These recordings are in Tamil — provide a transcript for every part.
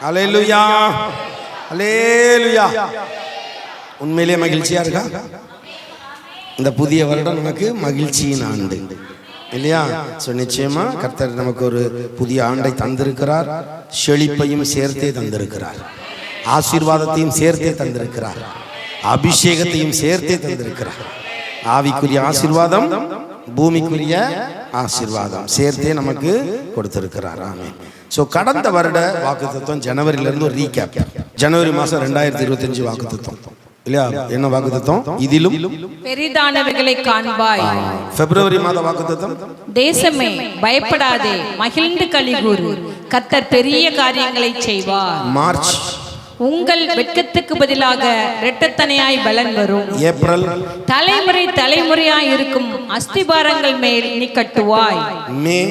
அல்லேலூயா, அல்லேலூயா. உண்மையிலே மகிழ்ச்சியா இருக்கா? இந்த புதிய வருடம் நமக்கு மகிழ்ச்சியின் ஆண்டு இல்லையா? நிச்சயமா கர்த்தர் நமக்கு ஒரு புதிய ஆண்டை தந்திருக்கிறார். செழிப்பையும் சேர்த்தே தந்திருக்கிறார், ஆசீர்வாதத்தையும் சேர்த்தே தந்திருக்கிறார், அபிஷேகத்தையும் சேர்த்தே தந்திருக்கிறார். ஆவிக்குரிய ஆசீர்வாதம், பூமிக்குரிய ஆசீர்வாதம் சேர்த்தே நமக்கு கொடுத்திருக்கிறார். ஆமென். ஸோ கடந்த வருட வாக்குத்தத்தம் ஜனவரியிலிருந்து ஒரு ரீகேப். ஜனவரி மாதம் 2025 வாக்குத்தத்தம் இல்லையா? என்ன வாக்குத்தத்தம்? இதிலும் பெரிதானவைகளை காண்பாய். பிப்ரவரி மாத வாக்குத்தத்தம், தேசமே பயப்படாதே, மகிழ்ந்து களிகூரு, கர்த்தர் பெரிய காரியங்களை செய்வார். மார்ச், உங்கள் வெட்கத்துக்கு பதிலாக இரட்டத்தனையாய் பலன் வரும். ஏப்ரல், தலைமுறை தலைமுறையாய் இருக்கும் அஸ்திபாரங்கள் மேல் நீ கட்டுவாய். மே,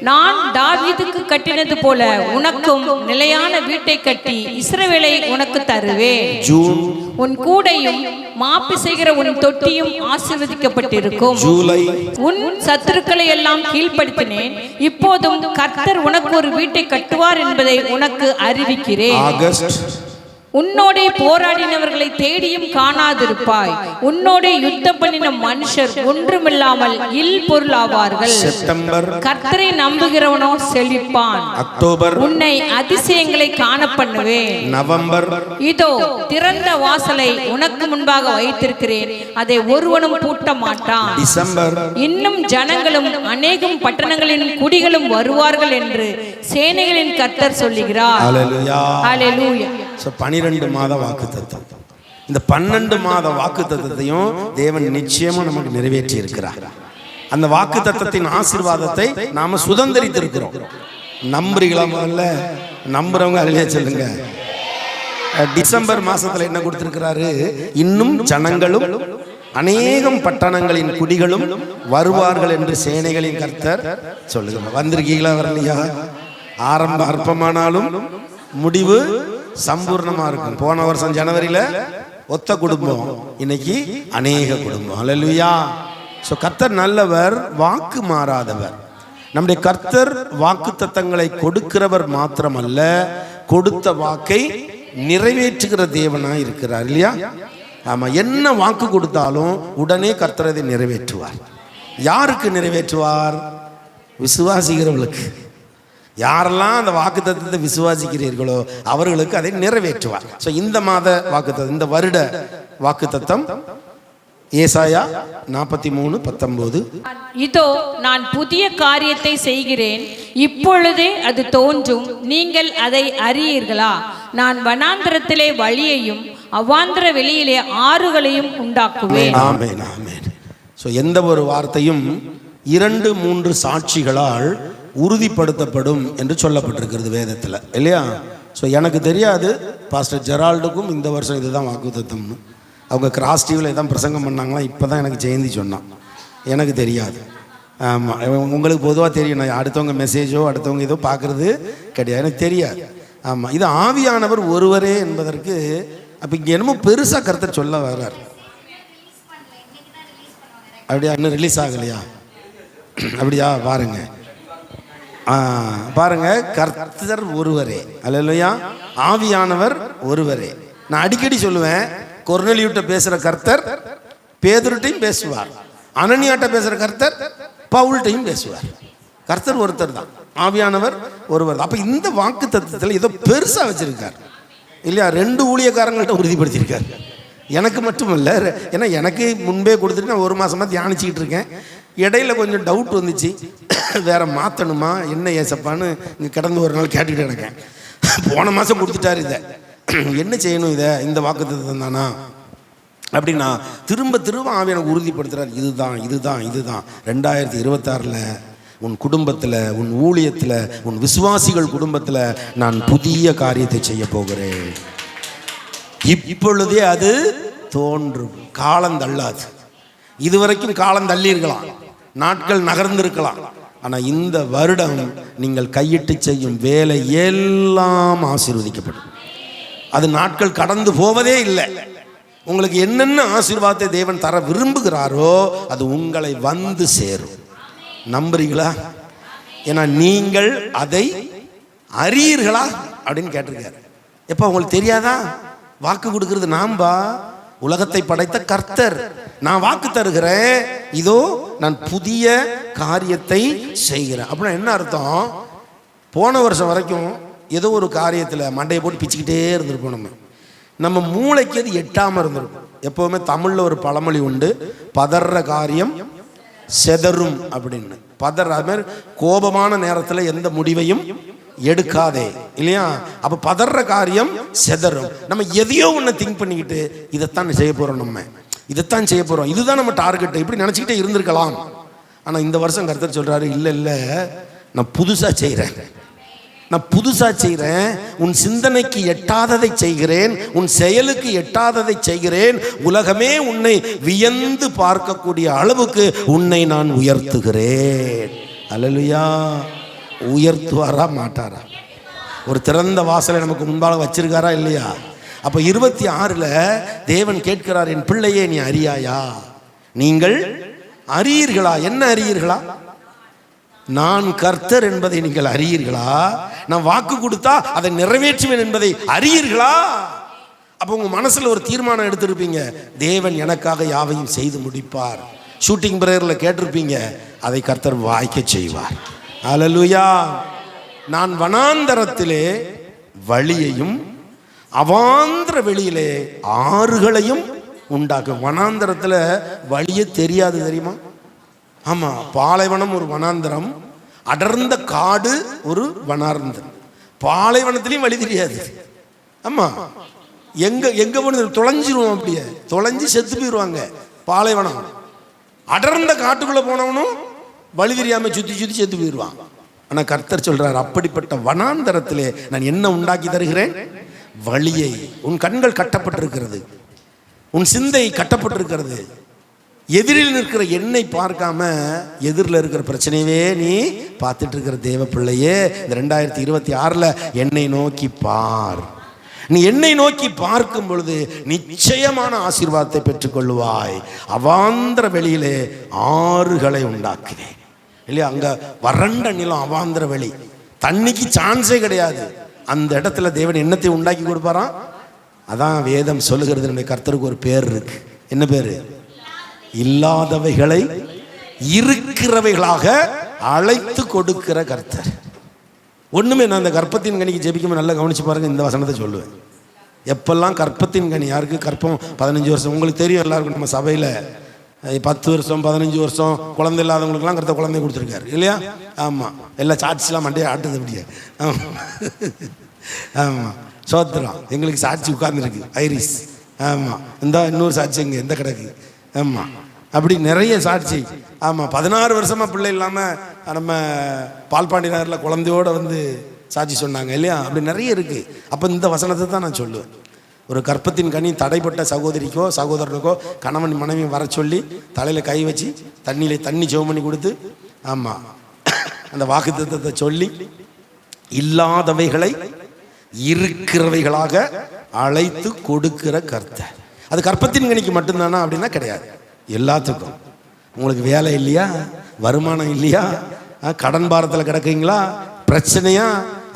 நான் தாவீதுக்கு கட்டினது போல உனக்கும் நிலையான வீட்டை கட்டி இஸ்ரவேலை உனக்கு தருவேன். ஜூன், உன் கூடையும் மாப்பி செய்கிற உன் தொட்டியும் ஆசீர்வதிக்கப்பட்டிருக்கும். ஜூலை, உன் சத்துருக்களை எல்லாம் கீழ்ப்படுத்தினேன், இப்போதும் கர்த்தர் உனக்கு ஒரு வீட்டை கட்டுவார் என்பதை உனக்கு அறிவிக்கிறேன். ஆகஸ்ட், உன்னோடே போராடினவர்களை தேடியும் காணாதிருப்பாய், உன்னோடே யுத்தம் பண்ணின மனுஷர் ஒன்றுமில்லாமல் இல் பொருளாவார்கள். செப்டம்பர், கர்த்தரை நம்புகிறவனோ செழிப்பான். அக்டோபர், உன்னை அதிசயங்களை காண பண்ணுவேன். நவம்பர், இதோ திறந்த வாசலை உனக்கு முன்பாக வைத்திருக்கிறேன், அதை ஒருவனும் பூட்ட மாட்டான். டிசம்பர், இன்னும் ஜனங்களும் அநேகம் பட்டணங்களின் குடிகளும் வருவார்கள் என்று சேனைகளின் கர்த்தர் சொல்லுகிறார். அல்லேலூயா, அல்லேலூயா. 12 மாத வாக்குத்தத்தம். இந்த 12 மாத வாக்குத்தத்தத்தையும் தேவன் நிச்சயமா நமக்கு நிறைவேற்றி இருக்கிறார். அந்த வாக்குத்தத்தத்தின் ஆசீர்வாதத்தை நாம சுதந்திரித்திருக்கிறோம். நம்புறீங்களா? முதல்ல நம்புறவங்க அல்லேலூயா சொல்லுங்க. டிசம்பர் மாசத்துல என்ன கொடுத்திருக்கிறாரு? இன்னும் ஜனங்களும் அநேகம் பட்டணங்களின் குடிகளும் வருவார்கள் என்று சேனைகளின் கர்த்தர் சொல்லுங்க. வந்திருக்கீங்களா? வரலையா? ஆரம்ப அற்பமானாலும் முடிவு சம்பூர்ணமா இருக்கும். போன வருஷம் ஜனவரியில ஒத்த குடும்பம், இன்னைக்கு அநேக குடும்பம். அல்லேலூயா. சோ கர்த்தர் நல்லவர், வாக்கு மாறாதவர். நம்முடைய கர்த்தர் வாக்குத்தத்தங்களை கொடுக்கிறவர் மாத்திரமல்ல, கொடுத்த வாக்கை நிறைவேற்றுகிற தேவனாய் இருக்கிறார் இல்லையா? ஆமா, என்ன வாக்கு கொடுத்தாலும் உடனே கர்த்தர் அதை நிறைவேற்றுவார். யாருக்கு நிறைவேற்றுவார்? விசுவாசிக்கிறவர்களுக்கு. யாரெல்லாம் அந்த வாக்குத்தத்தத்தை விசுவாசிக்கிறீர்களோ அவர்களுக்கு அதை நிறைவேற்றுவார். ஸோ இந்த மாத வாக்குத்தத்தம், இந்த வருட வாக்குத்தத்தம் ஏசாயா 43:19. இதோ நான் புதிய காரியத்தை செய்கிறேன், இப்பொழுதே அது தோன்றும், நீங்கள் அதை அறியீர்களா? நான் வனாந்திரத்திலே வழியையும் அவாந்திர வெளியிலே ஆறுகளையும் உண்டாக்குவேன். ஆமென், ஆமென். ஸோ எந்த ஒரு வார்த்தையும் 2-3 சாட்சிகளால் உறுதிப்படுத்தப்படும் என்று சொல்லப்பட்டிருக்கிறது வேதத்தில் இல்லையா? ஸோ எனக்கு தெரியாது, பாஸ்டர் ஜெரால்டுக்கும் இந்த வருஷம் இதுதான் வாக்குத்தத்தம்னு. அவங்க கிராஸ் டிவியில் இதான் பிரசங்கம் பண்ணாங்களாம். இப்போ தான் எனக்கு ஜெயந்தி சொன்னான், எனக்கு தெரியாது. ஆமாம், உங்களுக்கு பொதுவாக தெரியும், நான் அடுத்தவங்க மெசேஜோ அடுத்தவங்க ஏதோ பார்க்குறது கிடையாது, எனக்கு தெரியாது. ஆமாம், இது ஆவியானவர் ஒருவரே என்பதற்கு அப்போ இங்கே என்னமோ பெருசாக கருத்தை சொல்ல வர்றார். அப்படியா? இன்னும் ரிலீஸ் ஆகலையா? அப்படியா? பாருங்க பாருங்க, கர்த்தர் ஒருவரே. அல்லேலூயா. ஆவியானவர் ஒருவரே. நான் அடிக்கடி சொல்லுவேன், கொர்நேலியுட்ட பேசுற கர்த்தர் பேதுருட்டையும் பேசுவார், அனனியாட்ட பேசுற கர்த்தர் பவுல்ட்டையும் பேசுவார். கர்த்தர் ஒருத்தர் தான், ஆவியானவர் ஒருவர். அப்ப இந்த வாக்கு தத்துவத்தில் ஏதோ பெருசா வச்சிருக்கார் இல்லையா? 2 ஊழியக்காரங்கள்ட்ட உறுதிப்படுத்தியிருக்கார். எனக்கு மட்டுமல்ல, ஏன்னா எனக்கு முன்பே கொடுத்துட்டு நான் 1 மாசமா தியானிச்சுக்கிட்டு இருக்கேன். இடையில கொஞ்சம் டவுட் வந்துச்சு, வேற மாற்றணுமா என்ன ஏசப்பான்னு இங்கே கடந்து ஒரு நாள் கேட்டுக்கிட்டு இருக்கேன். போன மாதம் கொடுத்துட்டாரு, இதை என்ன செய்யணும், இதை இந்த வாக்குத்தத்தம் தானா அப்படின்னா திரும்ப ஆவி எனக்கு உறுதிப்படுத்துறாரு, இதுதான் இதுதான் இதுதான். 2026 உன் குடும்பத்தில், உன் ஊழியத்தில், உன் விசுவாசிகள் குடும்பத்தில் நான் புதிய காரியத்தை செய்ய போகிறேன். இப்பொழுதே அது தோன்றும், காலம் தள்ளாது. இதுவரைக்கும் காலம் தள்ளி இருக்கலாம், நாட்கள் நகர்ந்திருக்கலாம், ஆனால் இந்த வருடம் நீங்கள் கையிட்டு செய்யும் வேலை எல்லாம் ஆசீர்வதிக்கப்படும். அது நாட்கள் கடந்து போவதே இல்லை. உங்களுக்கு என்னென்ன ஆசீர்வாதத்தை தேவன் தர விரும்புகிறாரோ அது உங்களை வந்து சேரும். நம்புறீங்களா? ஏன்னா நீங்கள் அதை அறியீர்களா? அப்படின்னு கேட்டிருக்காரு. எப்போ உங்களுக்கு தெரியாதா? வாக்கு கொடுக்கறது நாம்பா, உலகத்தை படைத்த கர்த்தர். நான் வாக்கு தருகிறேன், இதோ நான் புதிய காரியத்தை செய்கிறேன். அப்படின்னா என்ன அர்த்தம்? போன வருஷம் வரைக்கும் ஏதோ ஒரு காரியத்தில் மண்டையை போட்டு பிச்சுக்கிட்டே இருந்திருப்போம். நம்ம மூளைக்கு அது எட்டாமல் இருந்திருக்கும். எப்போவுமே தமிழில் ஒரு பழமொழி உண்டு, பதற காரியம் செதறும் அப்படின்னு. அது மாதிரி கோபமான நேரத்தில் எந்த முடிவையும் எடுக்காதே, இல்லையா? அப்ப பதற காரியம் செதறும். நம்ம எதையோ ஒன்று திங்க் பண்ணிக்கிட்டு இதைத்தான் செய்ய போறோம், நம்ம இதைத்தான் செய்ய போறோம், இதுதான் நம்ம டார்கெட், இப்படி நினைச்சுக்கிட்டே இருந்திருக்கலாம். ஆனா இந்த வருஷம் கர்த்தர் சொல்றாரு, இல்ல இல்ல, நான் புதுசா செய்கிறேன், நான் புதுசா செய்கிறேன். உன் சிந்தனைக்கு எட்டாததை செய்கிறேன், உன் செயலுக்கு எட்டாததை செய்கிறேன். உலகமே உன்னை வியந்து பார்க்கக்கூடிய அளவுக்கு உன்னை நான் உயர்த்துகிறேன். அல்லேலூயா. உயர்த்துவாரா மாட்டாரா? ஒரு திறந்த வாசலை நமக்கு முன்பாக வச்சிருக்காரா இல்லையா? அப்ப 26ல் தேவன் கேட்கிறார், என் பிள்ளையே நீ அறியாயா? நீங்கள் அறியீர்களா? என்ன அறியீர்களா? நான் கர்த்தர் என்பதை நீங்கள் அறியீர்களா? நான் வாக்கு கொடுத்தா அதை நிறைவேற்றுவேன் என்பதை அறியீர்களா? அப்ப உங்க மனசுல ஒரு தீர்மானம் எடுத்திருப்பீங்க, தேவன் எனக்காக யாவையும் செய்து முடிப்பார். ஷூட்டிங் பிரேயர்ல கேட்டிருப்பீங்க, அதை கர்த்தர் வாய்க்க செய்வார். அல்லேலூயா. நான் வனாந்தரத்திலே வழியையும் அவாந்திர வெளியிலே ஆறுகளையும் உண்டாக்க. வனாந்தரத்தில் வழியே தெரியாது, தெரியுமா? ஆமா, பாலைவனம் ஒரு வனாந்தரம், அடர்ந்த காடு ஒரு வனாந்தரம். பாலைவனத்திலையும் வழி தெரியாது. ஆமா, எங்க எங்க போன தொலைஞ்சிருவோம், அப்படியே தொலைஞ்சு செத்து போயிடுவாங்க. பாலைவனம். அடர்ந்த காட்டுக்குள்ள போனவனும் வழி தெரியாம சுத்தி சுத்தி செத்து போயிடுவான். ஆனா கர்த்தர் சொல்றார், அப்படிப்பட்ட வனாந்தரத்திலே நான் என்ன உண்டாக்கி தருகிறேன்? வழியை. உன் கண்கள் கட்டப்பட்டிருக்கிறது, உன் சிந்தை கட்டப்பட்டிருக்கிறது. எதிரில் இருக்கிற என்னை பார்க்காம எதிரில் இருக்கிற பிரச்சனையவே நீ பார்த்துட்டு இருக்கிற தேவ பிள்ளையே, இந்த 2026ல் என்னை நோக்கி பார். நீ என்னை நோக்கி பார்க்கும் பொழுது நிச்சயமான ஆசீர்வாதத்தை பெற்றுக்கொள்வாய். அவாந்திர வெளியிலே ஆறுகளை உண்டாக்குவேன், இல்லையா? அங்க வறண்ட நிலம், அவாந்திர வெளி, தண்ணிக்கு சான்ஸே கிடையாது. அந்த இடத்துல தேவன் என்னத்தை உண்டாக்கி கொடுப்பாராம். அதான் வேதம் சொல்லுகிறது, நம்முடைய கர்த்தருக்கு ஒரு பேர் இருக்கு. என்ன பேரு? இல்லாதவைகளை இருக்கிறவைகளாக அழைத்து கொடுக்கிற கர்த்தர். ஒண்ணுமே, நான் அந்த கற்பத்தின் கனிக்கு ஜெபிக்கும் நல்லா கவனிச்சு பாருங்க. இந்த வசனத்தை சொல்லுவேன். எப்பெல்லாம் கற்பத்தின் கனி, யாருக்கு கற்பம் 15 வருஷம், உங்களுக்கு தெரியும் எல்லாருக்கும். நம்ம சபையில 10 வருஷம் 15 வருஷம் குழந்தை இல்லாதவங்களுக்குலாம் கர்த்தர் குழந்தை கொடுத்துருக்காரு, இல்லையா? ஆமா, எல்லா சாட்சிலாம் மண்டையை ஆட்டுது அப்படியே. ஆமா, சோத்திரம். எங்களுக்கு சாட்சி உட்கார்ந்துருக்கு, ஐரிஸ். ஆமா, இந்த இன்னொரு சாட்சி எங்க எந்த கிடக்கு. ஆமா, அப்படி நிறைய சாட்சி. ஆமா, 16 வருஷமா பிள்ளை இல்லாம நம்ம பால்பாண்டி நகரில் குழந்தையோட வந்து சாட்சி சொன்னாங்க, இல்லையா? அப்படி நிறைய இருக்கு. அப்ப இந்த வசனத்தை தான் நான் சொல்லுவேன். ஒரு கற்பத்தின் கனி தடைப்பட்ட சகோதரிக்கோ சகோதரனுக்கோ கணவன் மனைவி வர சொல்லி தலையில கை வச்சு தண்ணி ஜெபம் பண்ணி கொடுத்து, ஆமா, அந்த வாக்குத்தத்தத்தை சொல்லி இல்லாதவைகளை இருக்கிறவைகளாக அழைத்து கொடுக்கிற கர்த்தர். அது கற்பத்தின் கனிக்கு மட்டும்தானா அப்படின்னா கிடையாது, எல்லாத்துக்கும். உங்களுக்கு வேலை இல்லையா, வருமானம் இல்லையா, கடன் பாரத்தில் கிடக்குங்களா, பிரச்சனையா,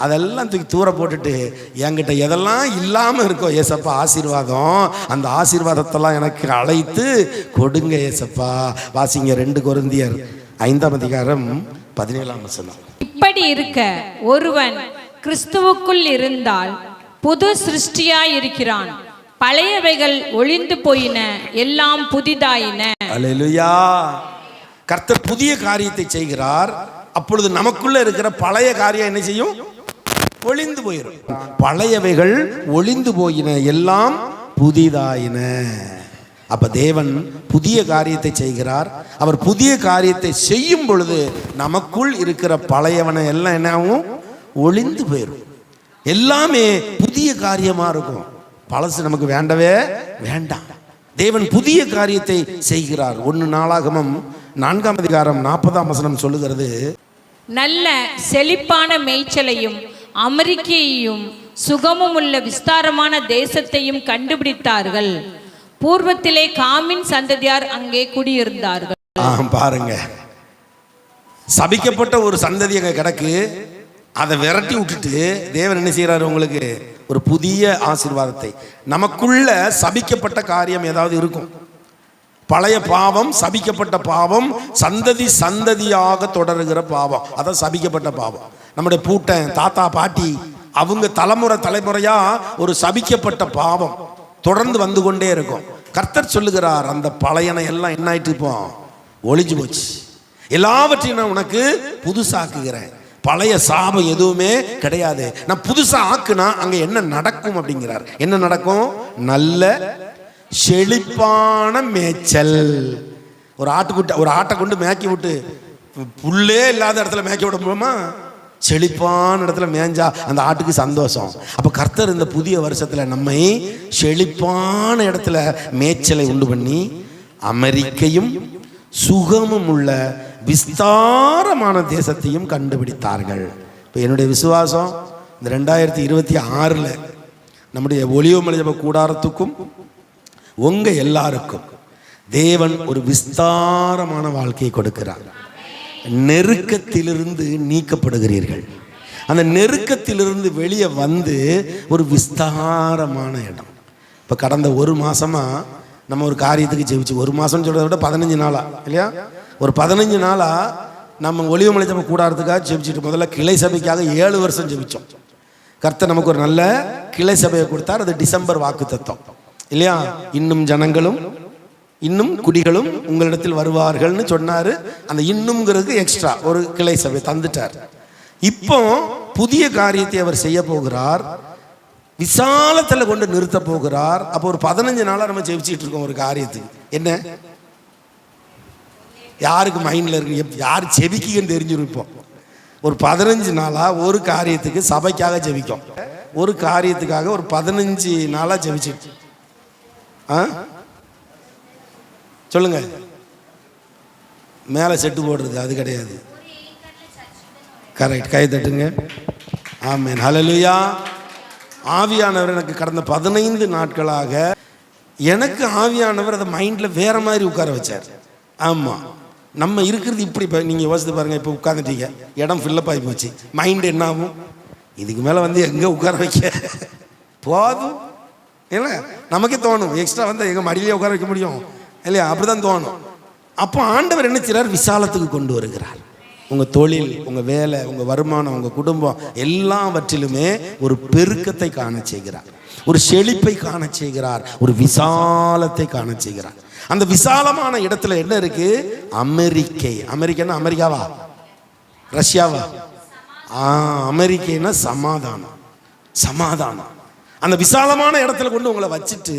அதெல்லாம் தூக்கி தூர போட்டுட்டு என்கிட்ட எதெல்லாம் இல்லாம இருக்கோ ஏசப்பா ஆசீர்வாதம், அந்த ஆசீர்வாதத்தெல்லாம் எனக்கு அழைத்து கொடுங்க ஏசப்பா. வாசிங்க 2 கொரிந்தியர் 5:17. இப்படி இருக்க ஒருவன் கிறிஸ்துவுக்குள் இருந்தால் புது சிருஷ்டியாய் இருக்கிறான், பழையவைகள் ஒளிந்து போயின, எல்லாம் புதிதாயின. அல்லேலூயா. கர்த்தர் புதிய காரியத்தை செய்கிறார். அப்பொழுது நமக்குள்ள இருக்கிற பழைய காரியம் என்ன செய்யும்? ஒளிந்து போயிடும். பழையவைகள் ஒளிந்து போயின, எல்லாம் புதிதாயின. அப்ப தேவன் புதிய காரியத்தை செய்கிறார். அவர் புதிய காரியத்தை செய்யும் பொழுது நமக்குள் இருக்கிற பழையவனை எல்லாம் என்ன ஆகும்? ஒளிந்து போயிடும். எல்லாமே புதிய காரியமா இருக்கும். பழசு நமக்கு வேண்டவே வேண்டாம். தேவன் புதிய காரியத்தை செய்கிறார். 1 நாளாகமம் 4:40 சொல்லுகிறது, நல்ல செழிப்பான மேய்ச்சலையும் அமெரிக்கையையும் சுகமும் உள்ள விஸ்தாரமான தேசத்தையும் கண்டுபிடித்தார்கள். பூர்வத்திலே காமின் சந்ததியார் அங்கே குடியிருந்தார்கள். பாருங்க, சபிக்கப்பட்ட ஒரு சந்ததி அங்க கிடக்கு. அதை விரட்டி விட்டுட்டு தேவன் என்ன செய்யறாரு? உங்களுக்கு ஒரு புதிய ஆசீர்வாதத்தை. நமக்குள்ள சபிக்கப்பட்ட காரியம் ஏதாவது இருக்கும். பழைய பாவம், சபிக்கப்பட்ட பாவம், சந்ததி சந்ததியாக தொடருகிற பாவம், அதான் சபிக்கப்பட்ட பாவம். நம்முடைய பூட்டன், தாத்தா, பாட்டி, அவங்க தலைமுறையா ஒரு சபிக்கப்பட்ட பாவம் தொடர்ந்து வந்து கொண்டே இருக்கும். கர்த்தர் சொல்லுகிறார், அந்த பழையனை எல்லாம் என்ன ஆயிட்டு இப்போ ஒளிஞ்சு போச்சு, எல்லாவற்றையும் நான் உனக்கு புதுசாக்குகிறேன். பழைய சாபம் எதுவுமே கிடையாது. நான் புதுசா ஆக்குனா அங்க என்ன நடக்கும் அப்படிங்கிறார். என்ன நடக்கும்? நல்ல செழிப்பான மேய்ச்சல். ஒரு ஆட்டை கொண்டு மேய்க்கி விட்டு புல்லே இல்லாத இடத்துல மேய்க்க விட முடியுமா? செழிப்பான இடத்துல மேய்ஞ்சா அந்த ஆட்டுக்கு சந்தோஷம். அப்ப கர்த்தர் இந்த புதிய வருஷத்துல நம்மை செழிப்பான இடத்துல மேய்ச்சலை உண்டு பண்ணி அமெரிக்கையும் சுகமும் உள்ள விஸ்தாரமான தேசத்தையும் கண்டுபிடித்தார்கள். இப்போ என்னுடைய விசுவாசம் இந்த 2026 நம்முடைய ஒலிவமலை ஜெப கூடாரத்துக்கும் உங்க எல்லாருக்கும் தேவன் ஒரு விஸ்தாரமான வாழ்க்கையை கொடுக்கிறார். நெருக்கத்திலிருந்து நீக்கப்படுகிறீர்கள். அந்த நெருக்கத்திலிருந்து வெளியே வந்து ஒரு விஸ்தாரமான இடம். இப்போ கடந்த ஒரு மாசமா நம்ம ஒரு காரியத்துக்கு ஜெபிச்சு, ஒரு மாதம் சொல்கிறத விட 15 நாளா இல்லையா, ஒரு 15 நாளா நம்ம ஒலிவமலை ஜெப கூடாரத்துக்காக ஜெபிச்சுட்டு, முதல்ல கிளை சபைக்காக 7 வருஷம் ஜெபிச்சோம். கர்த்தர் நமக்கு ஒரு நல்ல கிளை சபையை கொடுத்தார். அது டிசம்பர் வாக்குத்தத்தம் இல்லையா. இன்னும் ஜனங்களும் இன்னும் குடிகளும் உங்களிடத்தில் வருவார்கள்னு சொன்னாரு. அந்த இன்னும்ங்கிறதுக்கு எக்ஸ்ட்ரா ஒரு கிளை சபை தந்துட்டார். இப்போ புதிய காரியத்தை அவர் செய்ய போகிறார். விசாலத்தில் கொண்டு நிறுத்த போகிறார். அப்போ ஒரு 15 நாளா நம்ம ஜெபிச்சுட்டு இருக்கோம் ஒரு காரியத்துக்கு. என்ன யாருக்கு மைண்ட்ல இருக்கு, யார் ஜெபிக்குன்னு தெரிஞ்சிருப்போம். ஒரு 15 நாளா ஒரு காரியத்துக்கு சபைக்காக ஜெபிக்கும். ஒரு காரியத்துக்காக ஒரு 15 நாளா ஜெபிச்சுட்டு சொல்லுங்க. மேலே செட்டு போடுறது அது கிடையாது. கரெக்ட், கை தட்டுங்க. ஆமென், ஹல்லேலூயா. ஆவியானவர் எனக்கு கடந்த 15 நாட்களாக எனக்கு ஆவியானவர் அதை மைண்டில் வேற மாதிரி உட்கார வச்சார். ஆமாம், நம்ம இருக்கிறது இப்படி. இப்போ நீங்கள் யோசித்து பாருங்கள், இப்போ உட்காந்துட்டீங்க, இடம் ஃபில்லப் ஆகி போச்சு, மைண்டு என்ன ஆகும்? இதுக்கு மேலே வந்து எங்கே உட்கார வைக்க போதும் இல்லை, நமக்கே தோணும். எக்ஸ்ட்ரா வந்து எங்கள் மடியிலே உட்கார வைக்க முடியும் இல்லையா? அப்படி தான் தோணும். அப்போ ஆண்டவர் என்ன செய்கிறார்? விசாலத்துக்கு கொண்டு வருகிறார். உங்கள் தொழில், உங்கள் வேலை, உங்கள் வருமானம், உங்கள் குடும்பம் எல்லாவற்றிலுமே ஒரு பெருக்கத்தை காண செய்கிறார், ஒரு செழிப்பை காண செய்கிறார், ஒரு விசாலத்தை காண செய்கிறார். அந்த விசாலமான இடத்துல என்ன இருக்கு? அமெரிக்கை. அமெரிக்கன்னா அமெரிக்காவா, ரஷ்யாவா? அமெரிக்கைன்னா சமாதானம். சமாதானம். அந்த விசாலமான இடத்துல கொண்டு உங்களை வச்சுட்டு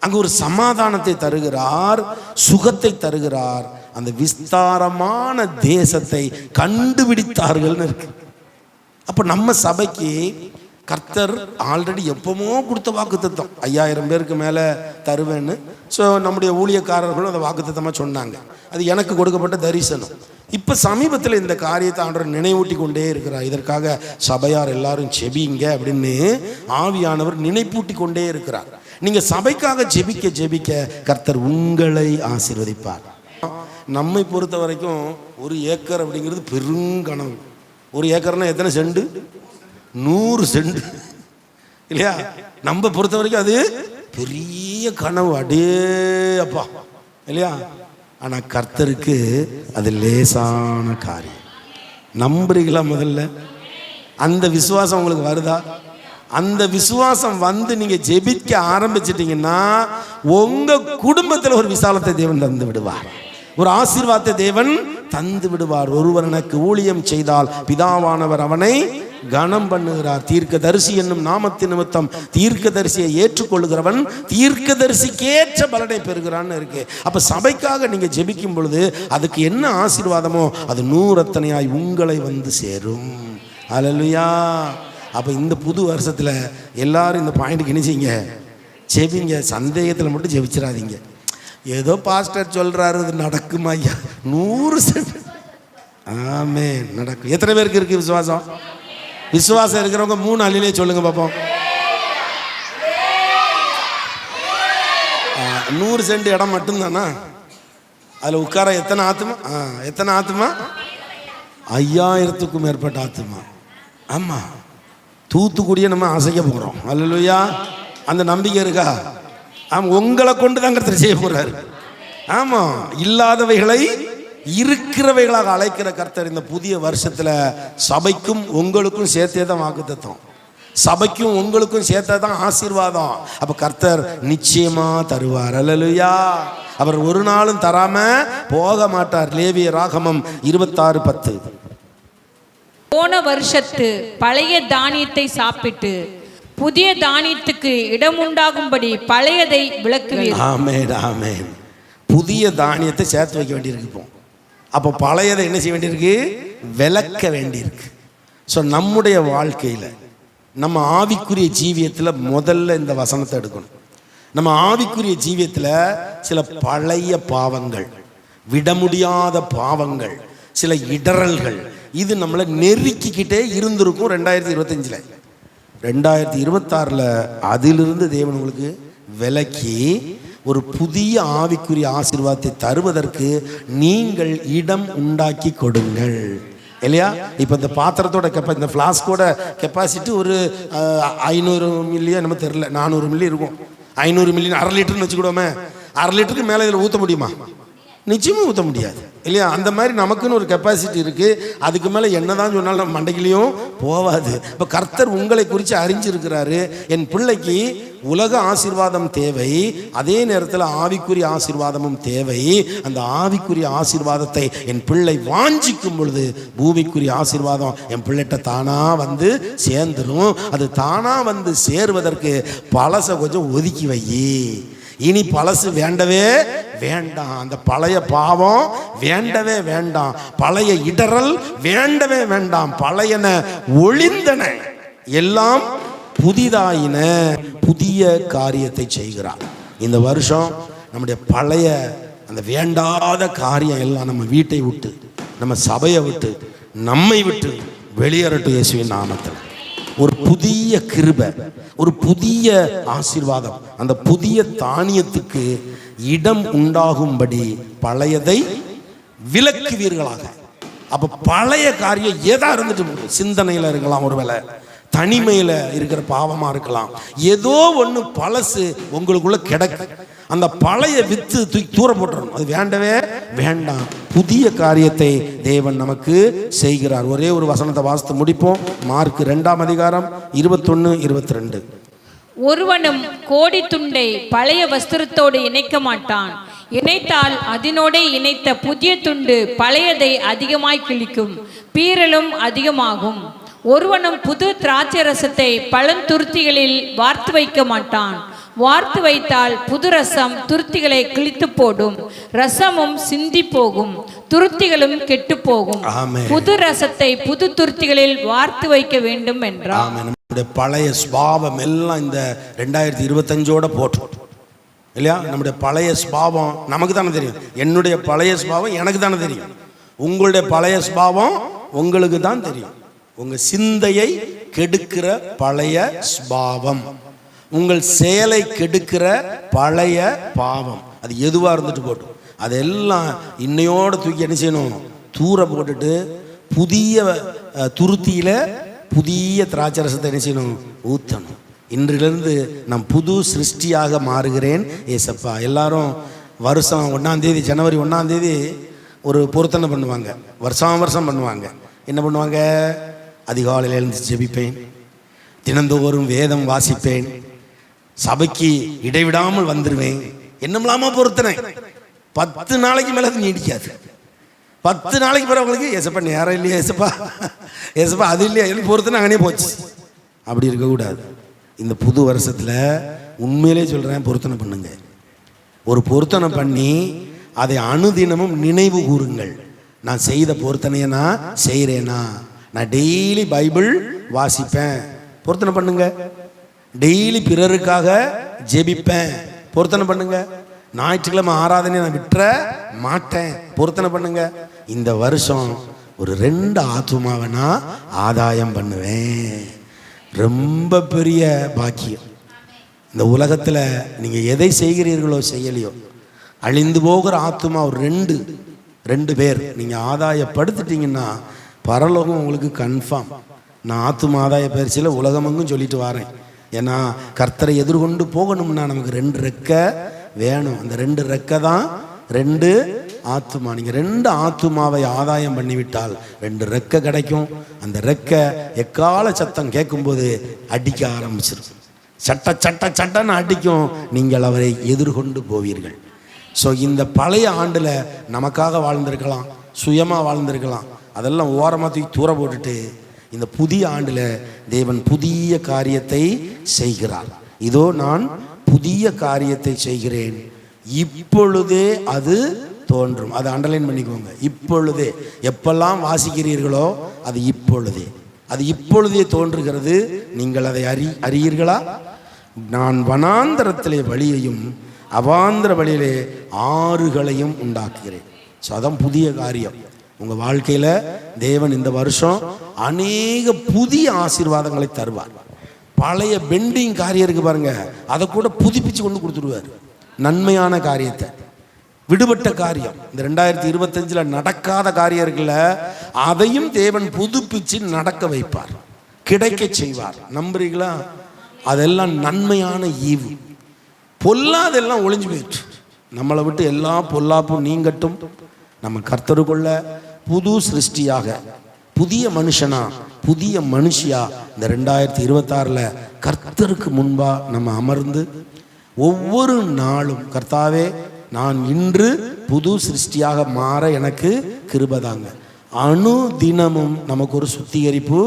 அங்கு ஒரு சமாதானத்தை தருகிறார், சுகத்தை தருகிறார். அந்த விஸ்தாரமான தேசத்தை கண்டுபிடித்தார்கள் இருக்கு. அப்ப நம்ம சபைக்கு கர்த்தர் ஆல்ரெடி எப்பமோ கொடுத்த வாக்குத்தத்தம், 5000 பேருக்கு மேலே தருவேன்னு. ஸோ நம்முடைய ஊழியக்காரர்களும் அந்த வாக்குத்தத்தமாக சொன்னாங்க. அது எனக்கு கொடுக்கப்பட்ட தரிசனம். இப்போ சமீபத்தில் இந்த காரியத்தை ஆண்டவர் நினைவூட்டி கொண்டே இருக்கிறார். இதற்காக சபையார் எல்லாரும் ஜெபிங்க அப்படின்னு ஆவியானவர் நினைப்பூட்டி கொண்டே இருக்கிறார். நீங்கள் சபைக்காக ஜெபிக்க ஜெபிக்க கர்த்தர் உங்களை ஆசீர்வதிப்பார். நம்மை பொறுத்த வரைக்கும் 1 ஏக்கர் அப்படிங்கிறது பெருங்கனவு. 1 ஏக்கர்னா எத்தனை செண்டு? 100 செண்டு இல்லையா? நம்ம பொறுத்த வரைக்கும் அது பெரிய கனவு, அடே அப்பா இல்லையா? ஆனா கர்த்தருக்கு அது லேசான காரியம். நம்புறீங்களா? முதல்ல அந்த விசுவாசம் உங்களுக்கு வருதா? அந்த விசுவாசம் வந்து நீங்க ஜெபிக்க ஆரம்பிச்சிட்டீங்கன்னா உங்க குடும்பத்தில் ஒரு விசாலத்தை தேவன் தந்து விடுவார், ஒரு ஆசீர்வாதத்தை தேவன் தந்து விடுவார். ஒருவர் எனக்கு ஊழியம் செய்தால் பிதாவானவர் அவனை கனம் பண்ணுகிறார். தீர்க்கதரிசி என்னும் நாமத்தின் நிமித்தம் தீர்க்கதரிசியை ஏற்றுக்கொள்கிறவன் தீர்க்கதரிசிக்கேற்ற பலனை பெறுகிறான்னு இருக்கு. அப்ப சபைக்காக நீங்க ஜெபிக்கும் பொழுது அதுக்கு என்ன ஆசீர்வாதமோ அது 100 அத்தனையாய் உங்களை வந்து சேரும். அல்லேலூயா. அப்ப இந்த புது வருஷத்துல எல்லாரும் இந்த பாயிண்ட்டுக்கு என்ன செய்யுங்க? ஜெபிங்க. சந்தேகத்தில் மட்டும் ஜெபிச்சிடாதீங்க. ஏதோ பாஸ்டர் சொல்றாரு அது நடக்குமா? ஐயா 100% ஆமென் நடக்கும். எத்தனை பேருக்கு இருக்கு விசுவாசம்? விசுவாசம் இருக்கிறவங்க 3 அள்ளிலே சொல்லுங்க பாப்போம். 100 சென்ட் இடம் மட்டும்தானா? அதில் உட்கார எத்தனை ஆத்துமா? எத்தனை ஆத்துமா? 5000க்கும் மேற்பட்ட ஆத்துமா. ஆமா, தூத்துக்குடியை நம்ம அசைக்க போகிறோம். அல்லேலூயா. அந்த நம்பிக்கை இருக்கா? ஆமாம், உங்களை கொண்டு தான் கர்த்தர் செய்ய போறாரு. ஆமாம், இல்லாதவைகளை இருக்கிறவைகளாக அழைக்கிற கர்த்தர் இந்த புதிய வருஷத்துல சபைக்கும் உங்களுக்கும் சேர்த்தே தான் வாக்குத்தத்தம். சபைக்கும் உங்களுக்கும் சேர்த்தே தான் ஆசீர்வாதம். அப்ப கர்த்தர் நிச்சயமா தருவார். அல்லேலூயா. அவர் ஒரு நாளும் தராம போக மாட்டார். லேவிய ராகமம் 26:10. போன வருஷத்து பழைய தானியத்தை சாப்பிட்டு புதிய தானியத்துக்கு இடம் உண்டாகும்படி பழையதை விலக்குவீர். ஆமென், ஆமென். புதிய தானியத்தை சேர்த்து வைக்க வேண்டியிருக்கு. இப்போ அப்போ பழையதை என்ன செய்ய வேண்டியிருக்கு? விலக்க வேண்டியிருக்கு. ஸோ நம்முடைய வாழ்க்கையில் நம்ம ஆவிக்குரிய ஜீவியத்தில் முதல்ல இந்த வசனத்தை எடுக்கணும். நம்ம ஆவிக்குரிய ஜீவியத்தில் சில பழைய பாவங்கள், விட முடியாத பாவங்கள், சில இடறல்கள், இது நம்மளை நெருக்கிக்கிட்டே இருந்திருக்கும். 2025 2026 அதிலிருந்து தேவன் உங்களுக்கு விலக்கி ஒரு புதிய ஆவிக்குரிய ஆசீர்வாதத்தை தருவதற்கு நீங்கள் இடம் உண்டாக்கி கொடுங்கள். இல்லையா? இப்போ இந்த பாத்திரத்தோட இந்த ஃப்ளாஸ்கோட கெப்பாசிட்டி ஒரு 500 மில்லியோ நம்ம தெரியல, 400 மில்லி இருக்கும். 500 மில்லியன் 1/2 லிட்டர்னு வச்சுக்கிடுவோமே. 1/2 லிட்டருக்கு மேலே இதில் ஊற்ற முடியுமா? நிச்சயமாக ஊற்ற முடியாது. இல்லையா? அந்த மாதிரி நமக்குன்னு ஒரு கெப்பாசிட்டி இருக்குது. அதுக்கு மேலே என்னதான் சொன்னாலும் நம்ம மண்டையிலையும் போகாது. இப்போ கர்த்தர் உங்களை குறித்து அறிஞ்சிருக்கிறாரு. என் பிள்ளைக்கு உலக ஆசீர்வாதம் தேவை, அதே நேரத்தில் ஆவிக்குரிய ஆசீர்வாதமும் தேவை. அந்த ஆவிக்குரிய ஆசீர்வாதத்தை என் பிள்ளை வாஞ்சிக்கும் பொழுது பூமிக்குரிய ஆசீர்வாதம் என் பிள்ளைகிட்ட தானாக வந்து சேர்ந்துடும். அது தானாக வந்து சேருவதற்கு பழசை கொஞ்சம் ஒதுக்கி வை. இனி பழசு வேண்டவே வேண்டாம். அந்த பழைய பாவம் வேண்டவே வேண்டாம். பழைய இடறல் வேண்டவே வேண்டாம். பழையன ஒளிந்தன, எல்லாம் புதிதாயின. புதிய காரியத்தை செய்கிறார். இந்த வருஷம் நம்முடைய பழைய அந்த வேண்டாத காரியம் எல்லாம் நம்ம வீட்டை விட்டு, நம்ம சபையை விட்டு, நம்மை விட்டு வெளியேறட்டும் இயேசுவின் நாமத்தில். ஒரு புதிய கிருபை, ஒரு புதிய ஆசீர்வாதம், அந்த புதிய தானியத்துக்கு இடம் உண்டாகும்படி பழையதை விலக்குவீர்களாக. அப்ப பழைய காரியம் ஏதா இருந்துட்டு, சிந்தனையில இருக்கலாம், ஒருவேளை தனிமையில இருக்கிற பாவமா இருக்கலாம், ஏதோ ஒண்ணு பழசு உங்களுக்குள்ள கிடக்கு. அந்த பழைய வித்து தூக்கி தூர போட்டுறணும். அது வேண்டவே வேண்டாம். புதிய காரியத்தை தேவன் நமக்கு செய்கிறார். ஒரே ஒரு வசனத்தை வாசித்து முடிப்போம். மார்க் 2:21-22. ஒருவனும் கோடி துண்டை பழைய வஸ்திரத்தோடு இணைக்க மாட்டான். இணைத்தால் அதனோடே இணைத்த புதிய துண்டு பழையதை அதிகமாய் கிழிக்கும், பீறலும் அதிகமாகும். ஒருவனும் புது திராட்சை ரசத்தை பழந்துருத்திகளில் வார்த்து வைக்க மாட்டான். வார்த்து வைத்தால் புது ரசம் துருத்திகளை கிழித்து போடும், ரசமும் சிந்தி போகும், துருத்திகளும் கெட்டு போகும். புது ரசத்தை புது துருத்திகளில் வார்த்து வைக்க வேண்டும் என்றார். நம்முடைய பழைய ஸ்பாவம் எல்லாம் இந்த 2025 போட்டோம் இல்லையா? நம்முடைய பழைய ஸ்பாவம் நமக்கு தானே தெரியும். என்னுடைய பழைய ஸ்பாவம் எனக்கு தானே தெரியும். உங்களுடைய பழைய ஸ்பாவம் உங்களுக்கு தான் தெரியும். உங்க சிந்தையை கெடுக்கிற பழைய ஸ்பாவம், உங்கள் செயலை கெடுக்கிற பழைய பாவம், அது எதுவாக இருந்துட்டு போட்டும், அதெல்லாம் இன்னையோட தூக்கி என்ன செய்யணும்? தூர போட்டுட்டு புதிய துருத்தியில புதிய திராட்சை ரசத்தை என்ன செய்யணும்? ஊற்றணும். இன்றிலிருந்து நான் புது சிருஷ்டியாக மாறுகிறேன் ஏசப்பா. எல்லாரும் வருஷம் 1ஆம் தேதி, ஜனவரி 1ஆம் தேதி ஒரு பொருத்தனை பண்ணுவாங்க. வருஷம் பண்ணுவாங்க. என்ன பண்ணுவாங்க? அதிகாலையில் எழுந்து ஜெபிப்பேன், தினந்தோறும் வேதம் வாசிப்பேன், சபைக்கு இடைவிடாமல் வந்துடுவேன். என்னமில்லாம பொருத்தனை 10 நாளைக்கு மேலே அது நீடிக்காது. 10 நாளைக்கு பிறகு அவங்களுக்கு ஏசப்பா நேரம் இல்லையா, ஏசப்பா ஏசப்பா அது இல்லையா, எல்லாம் பொருத்தனை அங்கனே போச்சு. அப்படி இருக்கக்கூடாது. இந்த புது வருஷத்தில் உண்மையிலே சொல்கிறேன், பொருத்தனை பண்ணுங்க. ஒரு பொருத்தனை பண்ணி அதை அனுதினமும் நினைவு கூறுங்கள். நான் செய்த பொருத்தனையை நான் செய்கிறேனா, நான் டெய்லி பைபிள் வாசிப்பேன், பொருத்தனை பண்ணுங்க. டெய்லி பிறருக்காக ஜெபிப்பேன், பொருத்தனை பண்ணுங்க. ஞாயிற்றுக்கிழமை ஆராதனை நான் விட்டுற மாட்டேன், பொருத்தனை பண்ணுங்க. இந்த வருஷம் ஒரு 2 ஆத்துமாவை நான் ஆதாயம் பண்ணுவேன். ரொம்ப பெரிய பாக்கியம். இந்த உலகத்தில் நீங்கள் எதை செய்கிறீர்களோ செய்யலையோ, அழிந்து போகிற ஆத்துமா ஒரு 2 பேர் நீங்கள் ஆதாயப்படுத்திட்டீங்கன்னா பரலோகம் உங்களுக்கு கன்ஃபார்ம். நான் ஆத்தும ஆதாய பயிற்சியில் உலகமெங்கும் சொல்லிட்டு வரேன். ஏன்னா கர்த்தரை எதிர்கொண்டு போகணும்னா நமக்கு 2 ரெக்கை வேணும். அந்த 2 ரெக்கை தான் 2 ஆத்துமா. நீங்கள் 2 ஆத்துமாவை ஆதாயம் பண்ணிவிட்டால் 2 ரெக்கை கிடைக்கும். அந்த ரெக்கை எக்கால சத்தம் கேட்கும்போது அடிக்க ஆரம்பிச்சிடும். சட்ட சட்ட சட்டன்னு அடிக்கும். நீங்கள் அவரை எதிர்கொண்டு போவீர்கள். ஸோ இந்த பழைய ஆண்டில் நமக்காக வாழ்ந்திருக்கலாம், சுயமாக வாழ்ந்திருக்கலாம், அதெல்லாம் ஓரமாக தூக்கி தூர போட்டுட்டு இந்த புதிய ஆண்டில் தேவன் புதிய காரியத்தை செய்கிறார். இதோ நான் புதிய காரியத்தை செய்கிறேன், இப்பொழுதே அது தோன்றும். அதை அண்டர்லைன் பண்ணிக்கோங்க. இப்பொழுதே, எப்பெல்லாம் வாசிக்கிறீர்களோ அது இப்பொழுதே, அது இப்பொழுதே தோன்றுகிறது. நீங்கள் அதை அறியீர்களா? நான் வனாந்தரத்திலே வழியையும் அவாந்திர வழியிலே ஆறுகளையும் உண்டாக்குகிறேன். ஸோ அதான் புதிய காரியம் உங்கள் வாழ்க்கையில். தேவன் இந்த வருஷம் அநேக புதிய ஆசீர்வாதங்களை தருவார். பழைய பெண்டிங் காரியம் இருக்கு பாருங்க, அதை கூட புதுப்பிச்சு கொண்டு கொடுத்துருவார். நன்மையான காரியத்தை, விடுபட்ட காரியம், இந்த 2025 நடக்காத காரியம் இருக்குல்ல, அதையும் தேவன் புதுப்பிச்சு நடக்க வைப்பார், கிடைக்க செய்வார். நம்புறீங்களா? அதெல்லாம் நன்மையான ஈவு. பொல்லாதெல்லாம் ஒளிஞ்சு போயிட்டு நம்மளை விட்டு எல்லா பொல்லாப்பும் நீங்கட்டும். நம்ம கர்த்தருக்குள்ள புது சிருஷ்டியாக, புதிய மனுஷனா, புதிய மனுஷியா இந்த 2026 கர்த்தருக்கு முன்பா நம்ம அமர்ந்து ஒவ்வொரு நாளும், கர்த்தாவே நான் இன்று புது சிருஷ்டியாக மாற எனக்கு கிருபைதாங்க. அனுதினமும் நமக்கு ஒரு சுத்திகரிப்பு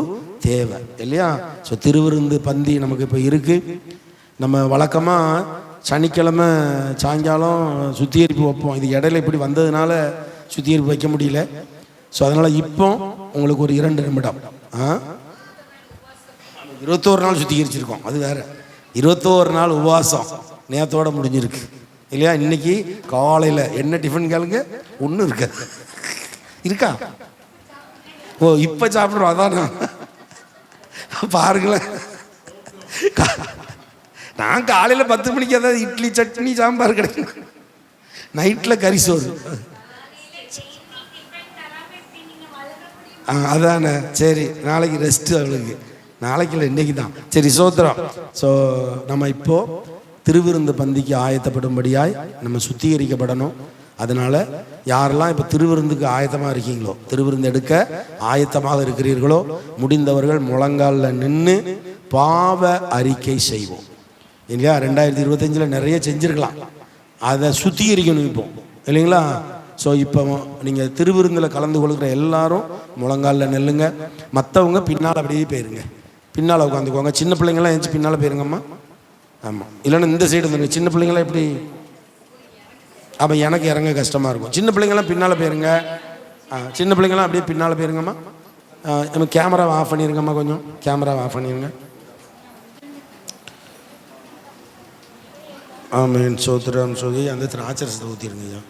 தேவை இல்லையா? ஸோ திருவிருந்து பந்தி நமக்கு இப்போ இருக்குது. நம்ம வழக்கமாக சனிக்கிழமை சாயங்காலம் சுத்திகரிப்பு வைப்போம். இது இடையில இப்படி வந்ததுனால சுத்திகரிப்பு வைக்க முடியல. ஸோ அதனால் இப்போ உங்களுக்கு ஒரு 2 நிமிடம் 21 நாள் சுத்திகரிச்சிருக்கோம். அது வேறு, 21 நாள் உபவாசம் நேரத்தோடு முடிஞ்சிருக்கு இல்லையா? இன்னைக்கு காலையில் என்ன டிஃபன் கேளுங்க, ஒன்றும் இருக்கா? ஓ இப்போ சாப்பிட்றோம். அதான் பாருங்களேன், நான் காலையில் 10 மணிக்கு ஏதாவது இட்லி சட்னி சாம்பார் கிடைக்கும், நைட்டில் கறி சோறு. அதானே, சரி நாளைக்கு ரெஸ்ட்டு அவளுக்கு, நாளைக்கு இல்லை இன்னைக்கு தான். சரி சோத்திரம். ஸோ நம்ம இப்போது திருவிருந்து பந்திக்கு ஆயத்தப்படும்படியாய் நம்ம சுத்திகரிக்கப்படணும். அதனால் யாரெல்லாம் இப்போ திருவிருந்துக்கு ஆயத்தமாக இருக்கீங்களோ, திருவிருந்து எடுக்க ஆயத்தமாக இருக்கிறீர்களோ, முடிந்தவர்கள் முழங்காலில் நின்று பாவ அறிக்கை செய்வோம் இல்லையா? 2025 நிறைய செஞ்சுருக்கலாம், அதை சுத்திகரிக்கணும் இப்போ இல்லைங்களா? ஸோ இப்போ நீங்கள் திருவிருந்தில் கலந்து கொள்கிற எல்லாரும் முழங்காலில் நெல்லுங்க. மற்றவங்க பின்னால் அப்படியே போயிருங்க, பின்னால் உட்காந்துக்குவாங்க. சின்ன பிள்ளைங்களாம் எழுந்துச்சு பின்னால் போயிருங்கம்மா. ஆமாம், இல்லைன்னா இந்த சைடு வந்துருங்க. சின்ன பிள்ளைங்களாம் எப்படி? அப்போ எனக்கு இறங்க கஷ்டமாக இருக்கும். சின்ன பிள்ளைங்களாம் பின்னால் போயிருங்க. சின்ன பிள்ளைங்களாம் அப்படியே பின்னால் போயிருங்கம்மா. நம்ம கேமராவை ஆஃப் பண்ணிடுங்கம்மா, கொஞ்சம் கேமராவை ஆஃப் பண்ணிடுங்க. ஆமேன். சோத்திரம் சொல்லி அந்த திராட்சரசத்தை ஊற்றிருங்க ஐயா.